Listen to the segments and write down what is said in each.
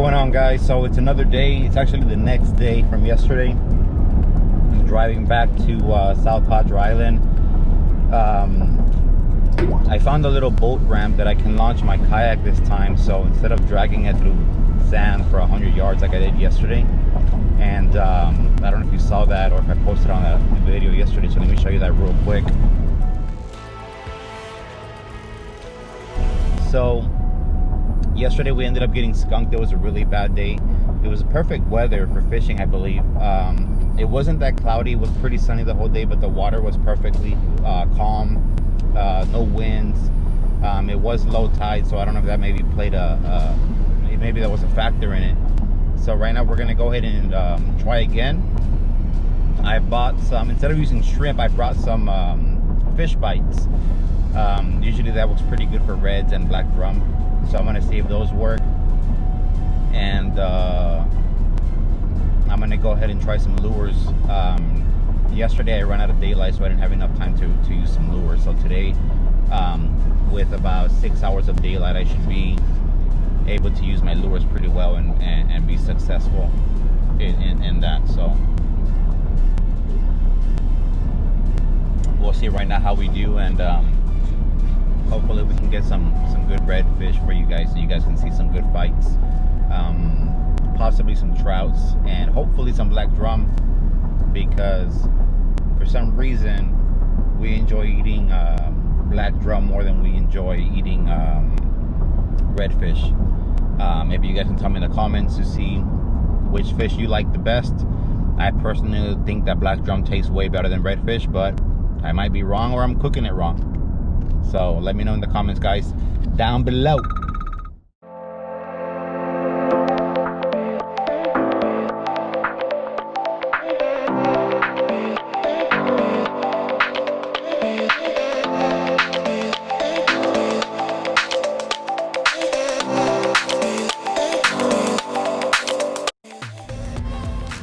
going on, guys? So it's another day. It's actually the next day from yesterday. I'm driving back to South Padre Island. I found a little boat ramp that I can launch my kayak this time, so instead of dragging it through sand for 100 yards like I did yesterday. And I don't know if you saw that or if I posted on that video yesterday, so let me show you that real quick. So yesterday we ended up getting skunked. It was a really bad day. It was perfect weather for fishing, I believe. It wasn't that cloudy. It was pretty sunny the whole day, but the water was perfectly calm. No winds. It was low tide, so I don't know if that maybe played maybe that was a factor in it. So right now we're gonna go ahead and try again. I bought some, instead of using shrimp, I brought some fish bites. Usually that works pretty good for reds and black drum, so I'm gonna see if those work. And I'm gonna go ahead and try some lures. Yesterday I ran out of daylight, so I didn't have enough time to use some lures. So today, with about 6 hours of daylight, I should be able to use my lures pretty well and be successful in that. So we'll see right now how we do, and hopefully we can get some good redfish for you guys, so you guys can see some good fights, possibly some trouts, and hopefully some black drum, because for some reason we enjoy eating black drum more than we enjoy eating redfish. Maybe you guys can tell me in the comments to see which fish you like the best. I personally think that black drum tastes way better than redfish, but I might be wrong, or I'm cooking it wrong. So let me know in the comments, guys, down below.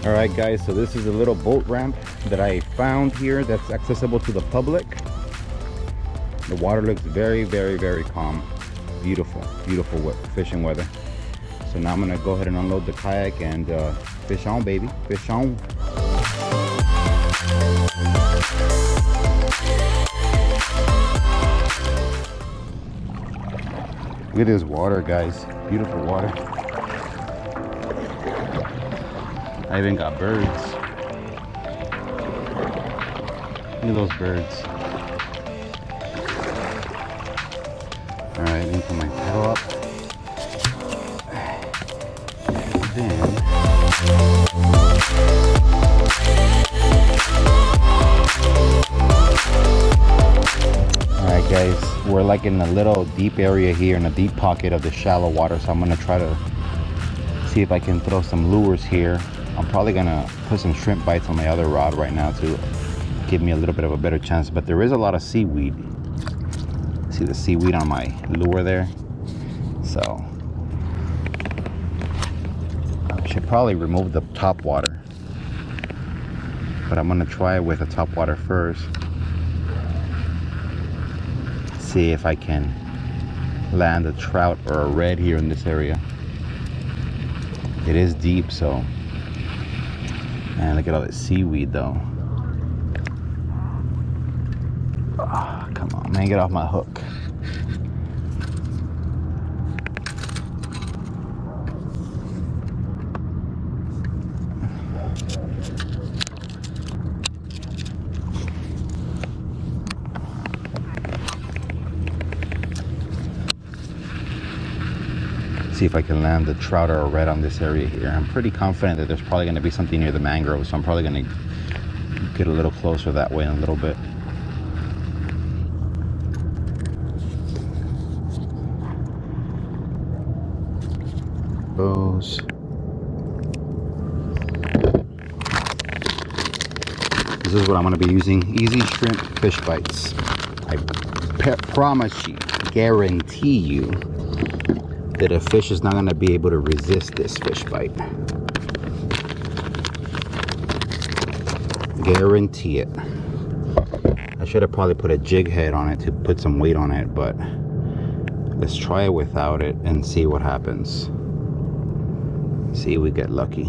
Alright guys, so this is a little boat ramp that I found here that's accessible to the public. The water looks very, very, very calm. Beautiful, beautiful fishing weather. So now I'm gonna go ahead and unload the kayak and fish on, baby, fish on. Look at this water, guys, beautiful water. I even got birds. Look at those birds. Alright, let me put my pedal up. And then alright guys, we're like in a little deep area here, in a deep pocket of the shallow water, so I'm gonna try to see if I can throw some lures here. I'm probably gonna put some shrimp bites on my other rod right now to give me a little bit of a better chance, but there is a lot of seaweed. See the seaweed on my lure there? So I should probably remove the top water, but I'm gonna try it with the top water first. See if I can land a trout or a red here in this area. It is deep, so. Man, look at all this seaweed though. Oh, come on, man, get off my hook. See if I can land a trout or a red on this area here. I'm pretty confident that there's probably going to be something near the mangrove, so I'm probably going to get a little closer that way in a little bit. Bows. This is what I'm going to be using. Easy shrimp fish bites. I promise you, guarantee you, that a fish is not going to be able to resist this fish bite. Guarantee it. I should have probably put a jig head on it to put some weight on it, but let's try it without it and see what happens. See, we get lucky.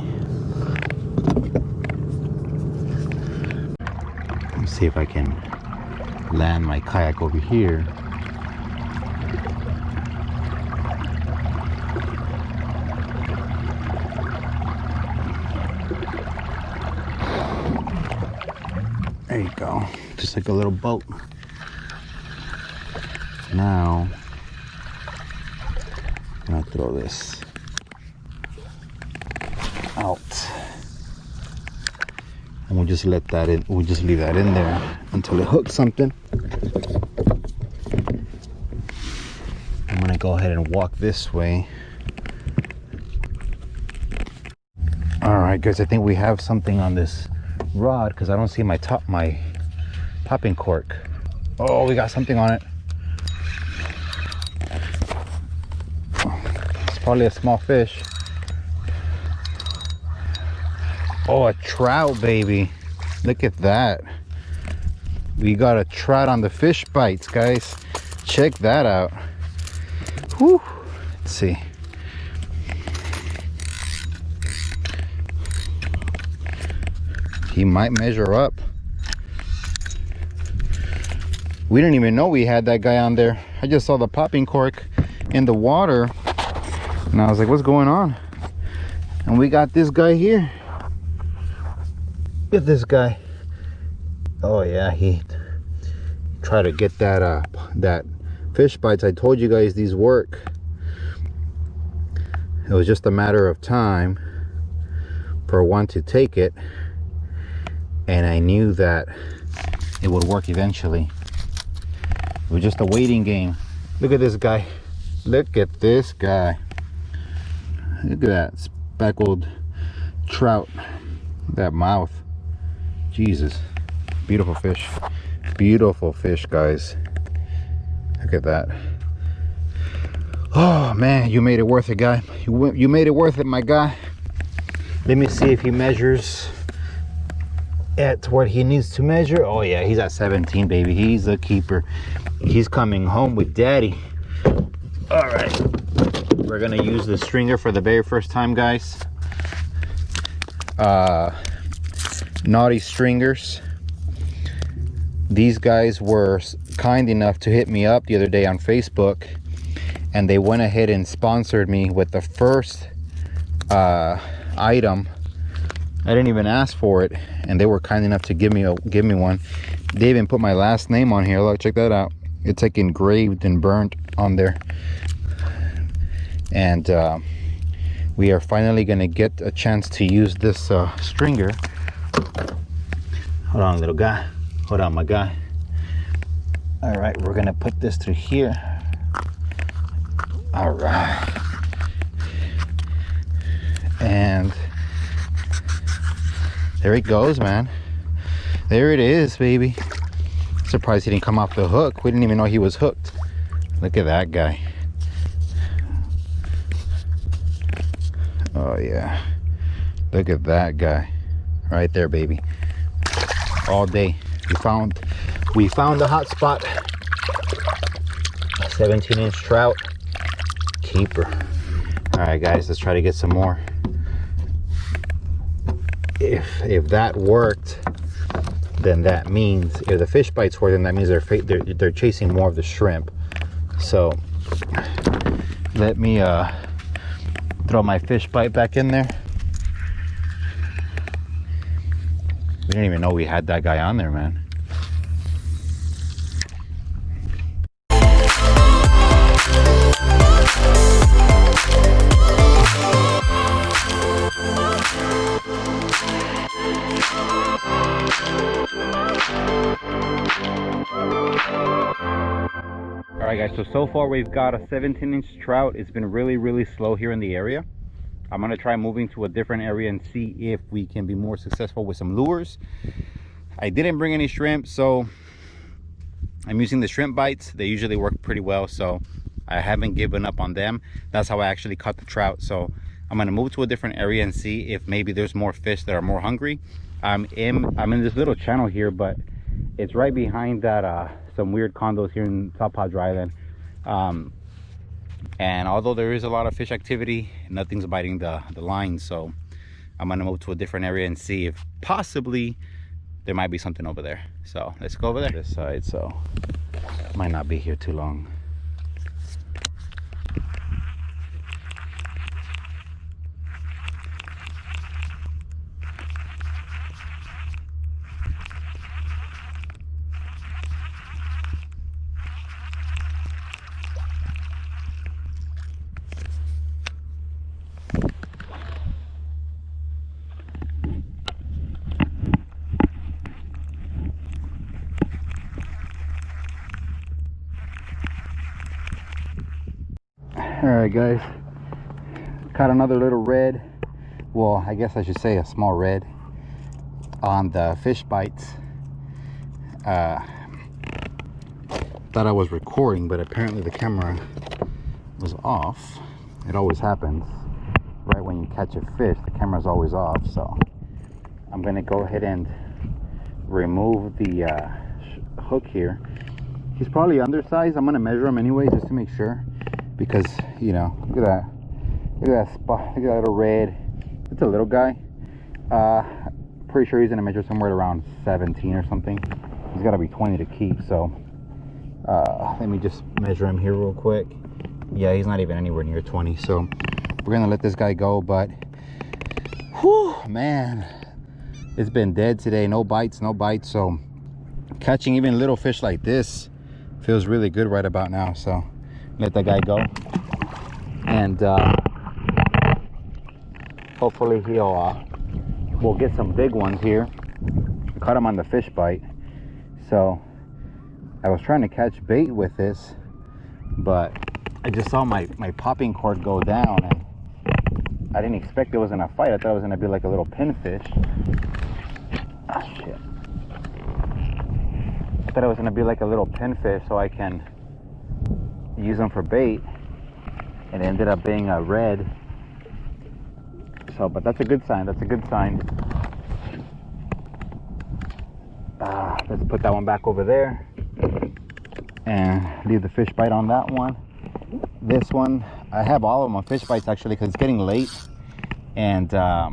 Let's see if I can land my kayak over here. There you go, just like a little boat. Now, I'm gonna throw this out. And we'll just let that in, we'll just leave that in there until it hooks something. I'm gonna go ahead and walk this way. All right, guys, I think we have something on this rod because I don't see my popping cork. Oh, we got something on it. It's probably a small fish. Oh, a trout, baby. Look at that. We got a trout on the fish bites, guys. Check that out. Whew. Let's see. He might measure up. We didn't even know we had that guy on there. I just saw the popping cork in the water and I was like, what's going on? And we got this guy here. Look at this guy. Oh yeah, he tried to get that that fish bites. I told you guys these work. It was just a matter of time for one to take it, and I knew that it would work eventually. It was just a waiting game. Look at this guy. Look at this guy. Look at that speckled trout. That mouth. Jesus. Beautiful fish. Beautiful fish, guys. Look at that. Oh man, you made it worth it, guy. You made it worth it, my guy. Let me see if he measures at what he needs to measure. Oh yeah, he's at 17, baby. He's a keeper. He's coming home with daddy. All right, we're gonna use the stringer for the very first time, guys. Naughty Stringers. These guys were kind enough to hit me up the other day on Facebook, and they went ahead and sponsored me with the first item. I didn't even ask for it, and they were kind enough to give me one. They even put my last name on here. Look, check that out. It's like engraved and burnt on there. And we are finally gonna get a chance to use this stringer. Hold on, little guy. Hold on, my guy. All right, we're gonna put this through here. All right. And there it goes, man. There it is, baby. Surprised he didn't come off the hook. We didn't even know he was hooked. Look at that guy. Oh yeah. Look at that guy. Right there, baby. All day. We found the hot spot. 17-inch trout. Keeper. All right, guys, let's try to get some more. If that worked, then that means, if the fish bites work, then that means they're chasing more of the shrimp. So let me throw my fish bite back in there. We didn't even know we had that guy on there, man. Alright guys, so far we've got a 17-inch trout. It's been really slow here in the area. I'm gonna try moving to a different area and see if we can be more successful with some lures. I didn't bring any shrimp, so I'm using the shrimp bites. They usually work pretty well, so I haven't given up on them. That's how I actually caught the trout. So I'm gonna move to a different area and see if maybe there's more fish that are more hungry. I'm in this little channel here, but it's right behind that some weird condos here in South Padre Island. And although there is a lot of fish activity, nothing's biting the line. So I'm gonna move to a different area and see if possibly there might be something over there. So let's go over there. This side, so might not be here too long. All right, guys, caught another little red. Well, I guess I should say a small red on the fish bites. Thought I was recording, but apparently the camera was off. It always happens right when you catch a fish, the camera's always off. So I'm gonna go ahead and remove the hook here. He's probably undersized. I'm gonna measure him anyway just to make sure, because you know, look at that spot, look at that little red. It's a little guy. Pretty sure he's gonna measure somewhere around 17 or something. He's got to be 20 to keep. So let me just measure him here real quick. Yeah, he's not even anywhere near 20. So we're gonna let this guy go. But whew, man, it's been dead today. No bites. So catching even little fish like this feels really good right about now. So let that guy go, and hopefully we'll get some big ones here. Caught him on the fish bite. So I was trying to catch bait with this, but I just saw my popping cord go down, and I didn't expect it was gonna fight. I thought it was gonna be like a little pinfish. Ah, shit. I thought it was gonna be like a little pinfish so I can use them for bait, and it ended up being a red. So, but that's a good sign. Let's put that one back over there and leave the fish bite on that one. This one, I have all of my fish bites actually, because it's getting late, and I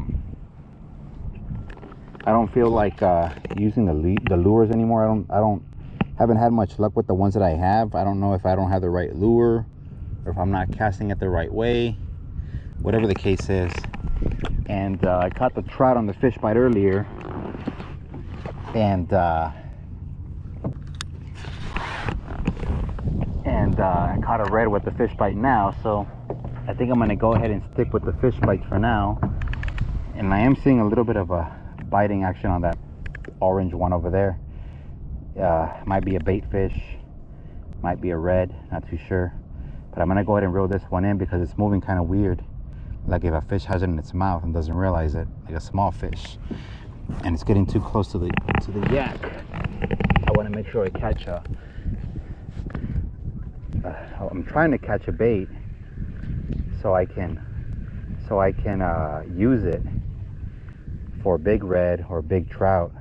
don't feel like using the lures anymore. Haven't had much luck with the ones that I have. I don't know if I don't have the right lure, or if I'm not casting it the right way, whatever the case is. And I caught the trout on the fish bite earlier, and I caught a red with the fish bite now. So I think I'm gonna go ahead and stick with the fish bite for now. And I am seeing a little bit of a biting action on that orange one over there. Might be a bait fish, might be a red, not too sure. But I'm gonna go ahead and reel this one in because it's moving kind of weird, like if a fish has it in its mouth and doesn't realize it, like a small fish, and it's getting too close to the yak. I want to make sure I catch I'm trying to catch a bait so I can use it for big red or big trout,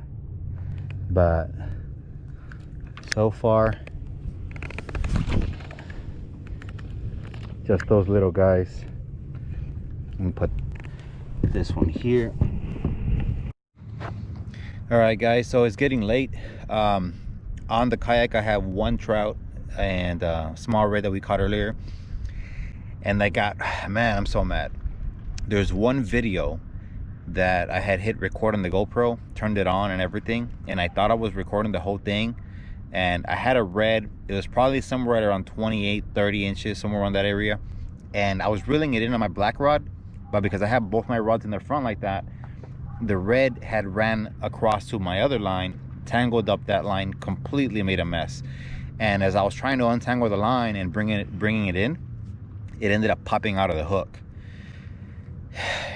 but so far just those little guys. Let me put this one here. All right, guys, so it's getting late. On the kayak I have one trout and a small red that we caught earlier, and man, I'm so mad. There's one video that I had hit record on the GoPro, turned it on and everything, and I thought I was recording the whole thing, and I had a red. It was probably somewhere at around 28-30 inches, somewhere around that area, and I was reeling it in on my black rod, but because I have both my rods in the front like that, the red had ran across to my other line, tangled up that line, completely made a mess. And as I was trying to untangle the line and bringing it in, it ended up popping out of the hook.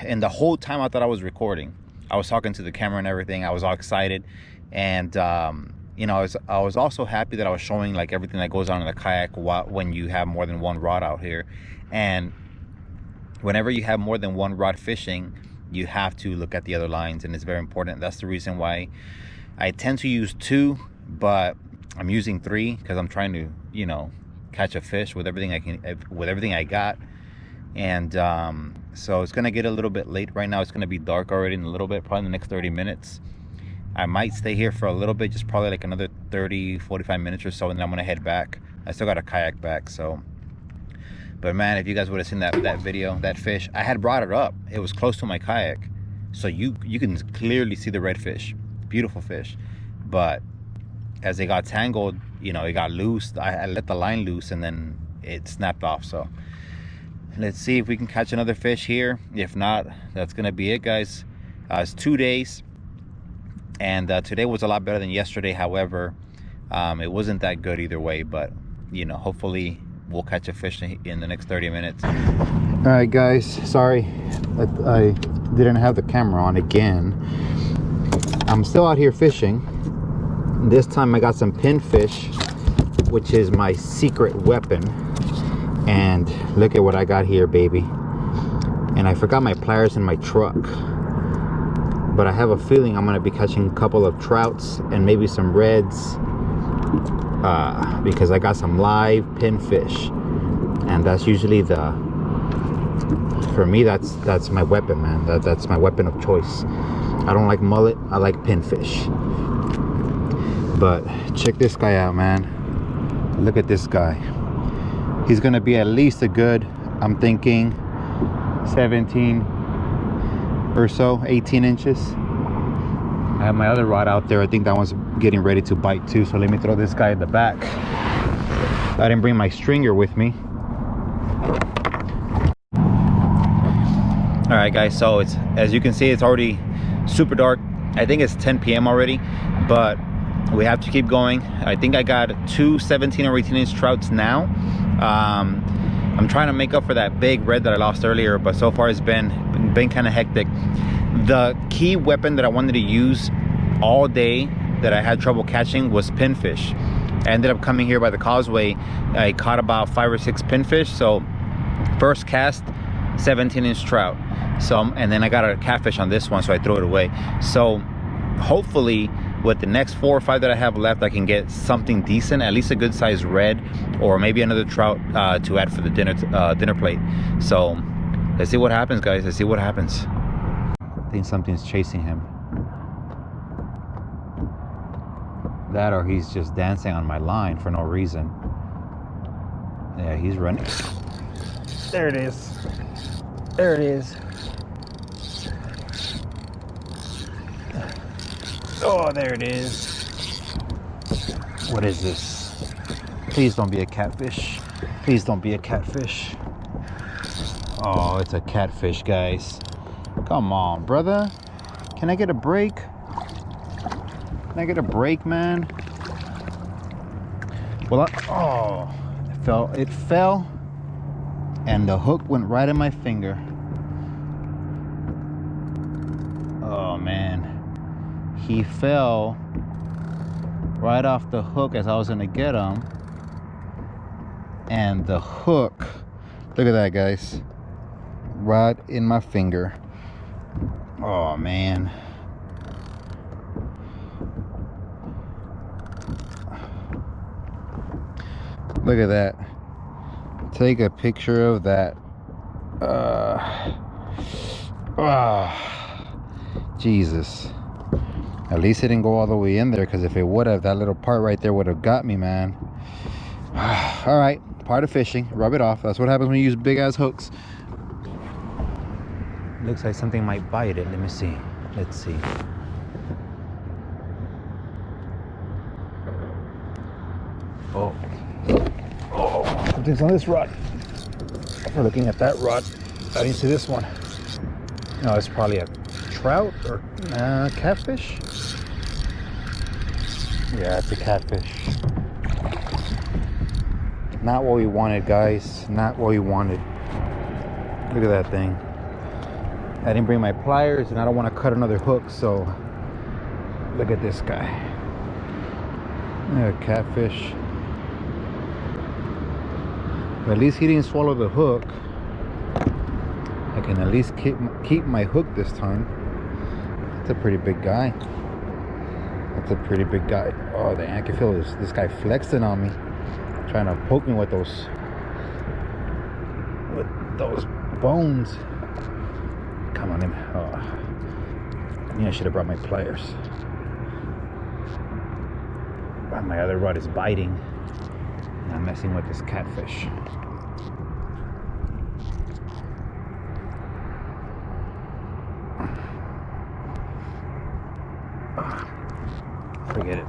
And the whole time I thought I was recording. I was talking to the camera and everything. I was all excited, and you know, I was also happy that I was showing like everything that goes on in the kayak when you have more than one rod out here. And whenever you have more than one rod fishing, you have to look at the other lines, and it's very important. That's the reason why I tend to use two, but I'm using three, because I'm trying to, you know, catch a fish with everything I got. And so it's gonna get a little bit late right now. It's gonna be dark already in a little bit, probably in the next 30 minutes. I might stay here for a little bit, just probably like another 30-45 minutes or so, and then I'm gonna head back. I still got a kayak back, so. But man, if you guys would have seen that video, that fish, I had brought it up. It was close to my kayak, so you can clearly see the redfish. Beautiful fish. But as they got tangled, you know, it got loose. I let the line loose, and then it snapped off. So let's see if we can catch another fish here. If not, that's gonna be it, guys. It's 2 days. And today was a lot better than yesterday. However, it wasn't that good either way, but you know, hopefully we'll catch a fish in the next 30 minutes. All right, guys, sorry I didn't have the camera on again. I'm still out here fishing. This time I got some pinfish, which is my secret weapon. And look at what I got here, baby. And I forgot my pliers in my truck, but I have a feeling I'm gonna be catching a couple of trouts and maybe some reds, because I got some live pinfish, and that's usually for me, that's my weapon, man. That's my weapon of choice. I don't like mullet, I like pinfish. But check this guy out, man. Look at this guy. He's gonna be at least a good, I'm thinking 17 or so, 18 inches. I have my other rod out there. I think that one's getting ready to bite too, so let me throw this guy in the back. I didn't bring my stringer with me. All right, guys, so it's, as you can see, it's already super dark. I think it's 10 p.m. already, but we have to keep going. I think I got 2 17 or 18 inch trouts now. I'm trying to make up for that big red that I lost earlier, but so far it's been kind of hectic. The key weapon that I wanted to use all day that I had trouble catching was pinfish. I ended up coming here by the causeway. I caught about 5 or 6 pinfish. So first cast, 17 inch trout. So, and then I got a catfish on this one, so I threw it away. So hopefully with the next 4 or 5 that I have left, I can get something decent, at least a good sized red, or maybe another trout to add for the dinner plate. So let's see what happens, guys. Let's see what happens. I think something's chasing him. That, or he's just dancing on my line for no reason. Yeah, he's running. There it is. There it is. Oh, there it is. What is this? Please don't be a catfish. Please don't be a catfish. Oh, it's a catfish, guys. Come on, brother. Can I get a break? Can I get a break, man? Well, it fell, and the hook went right in my finger. Oh, man. He fell right off the hook as I was gonna get him, and the hook, look at that, guys, right in my finger. Oh, man. Look at that. Take a picture of that. Jesus. At least it didn't go all the way in there, because if it would have, that little part right there would have got me, man. All right, part of fishing. Rub it off. That's what happens when you use big ass hooks. Looks like something might bite it. Let me see. Let's see. Oh, something's on this rod. We're looking at that rod. I didn't see this one. No, it's probably a trout or catfish. Yeah, it's a catfish. Not what we wanted, guys. Not what we wanted. Look at that thing. I didn't bring my pliers, and I don't want to cut another hook, so look at this guy. Yeah, catfish. But at least he didn't swallow the hook. I can at least keep my hook this time. That's a pretty big guy. That's a pretty big guy. Oh, dang, I can feel this guy flexing on me. Trying to poke me with those bones. Come on in. Oh. Yeah, I should have brought my pliers. My other rod is biting. And I'm messing with this catfish. Forget it.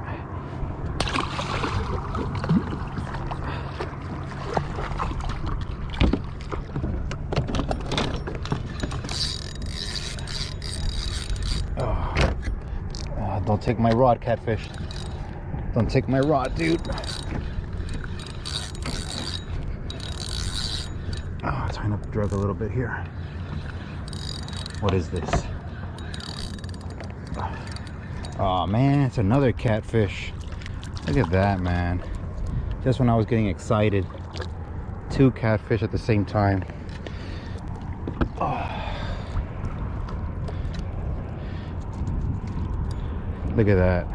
Don't take my rod, catfish. Don't take my rod, dude. Oh, trying to drug a little bit here. What is this? Oh man, it's another catfish. Look at that, man. Just when I was getting excited. 2 catfish at the same time. Oh. Look at that.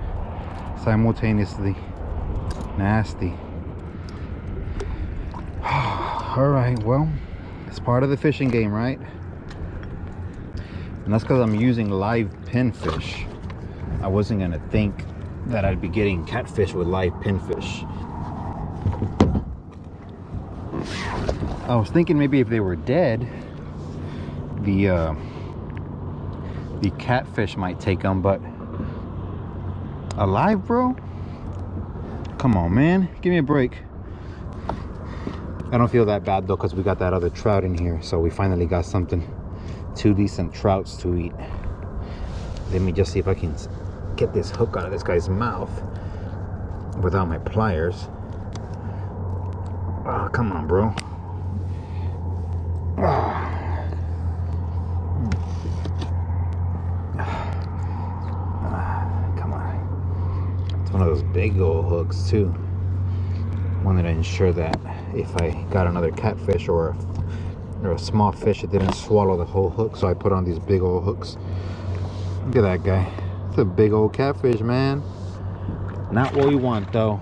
Simultaneously nasty. All right, well, it's part of the fishing game, right? And that's because I'm using live pinfish. I wasn't gonna think that I'd be getting catfish with live pinfish. I was thinking maybe if they were dead, the catfish might take them, but alive, bro? Come on, man, give me a break. I don't feel that bad though, because we got that other trout in here, so we finally got something. 2 decent trouts to eat. Let me just see if I can get this hook out of this guy's mouth without my pliers. Oh, come on, bro. Oh. Come on. It's one of those big old hooks too. Wanted to ensure that if I got another catfish or a small fish, it didn't swallow the whole hook, so I put on these big old hooks. Look at that guy. It's a big old catfish, man. Not what we want though.